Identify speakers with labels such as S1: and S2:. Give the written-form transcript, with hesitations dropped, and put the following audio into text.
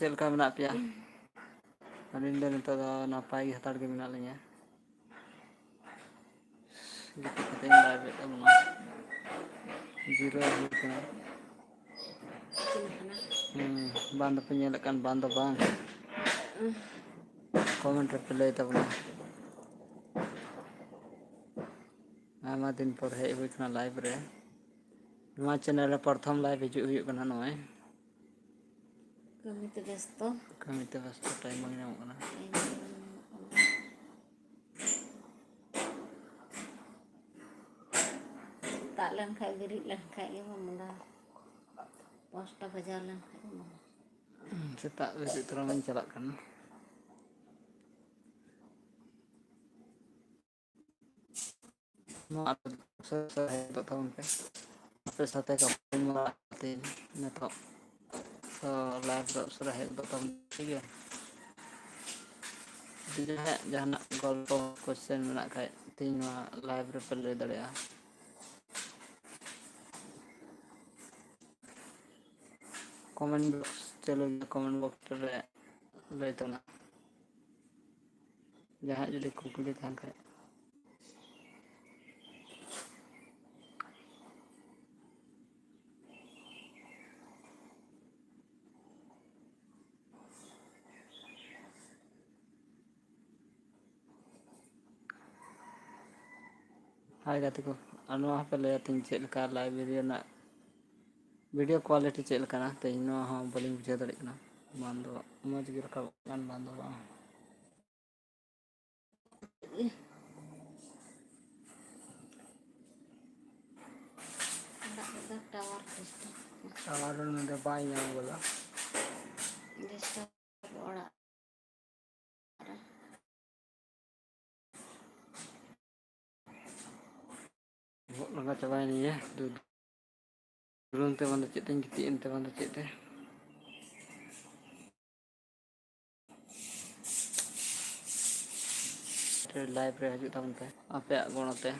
S1: चल का मेना पिया अलिन दो नितो दो नापाय गे हताड़ गे मेना लिया गिटी कते लाइव रे तमना जीरो हुकना बांध पे नेलकन बांध बांग कमेंट पे लay तबना आमा दिन पर हे हुई लाइव रे नवा चैनल प्रथम लाइव हिजू हुई कना नय
S2: कमिते व्यस्त
S1: time बang nyamok kana
S2: tak len khai berit len khai ge mala posta bajar len khai mala
S1: setak besit terang jalak kan ᱱᱚᱣᱟ ᱥᱟᱦᱮᱫ ᱛᱟᱵᱚᱱ ᱯᱮ ᱟᱯᱮ ᱥᱟᱛᱮ ᱠᱟᱹᱢᱤ ᱢᱟᱲᱟᱝ ᱱᱤᱛᱚᱜ ᱞᱟइভ ᱫᱚ ᱩᱥᱟᱹᱨᱟ ᱦᱮᱡ ᱜᱚᱫᱚᱜ ᱛᱟᱵᱚᱱ ᱴᱷᱤᱠ ᱜᱮᱭᱟ ᱡᱟᱦᱟᱱᱟᱜ ᱜᱚᱞᱯᱚ ᱠᱚᱥᱪᱮᱱ ᱢᱮᱱᱟᱜ ᱠᱷᱟᱡ ᱛᱮᱦᱮᱧ ᱱᱚᱣᱟ ᱞᱟइभ ᱨᱮᱯᱮ ᱞᱟᱹᱭ ᱫᱟᱲᱮᱭᱟᱜᱼᱟ कमेंट बॉक्स चलो कमेंट बॉक्स रे लय तना जहां जुदी कुकली थान खाय हाय गाते को अनवा पे लय तिन चेल का लाइव वीडियो क्वालिटी चेल kana तेहनो हां बलिंग बुझे दड़े kana बांधो मज गे रखा कान बांधो बा
S2: टावर
S1: टावर ने बाय nyam bola
S2: डिस्टर्ब ओड़ा
S1: लगा चबाय नहीं है दूर ते बंद चेते गिती इनते बंद चेते लाइव रे हजू तबन पे आपे गुणते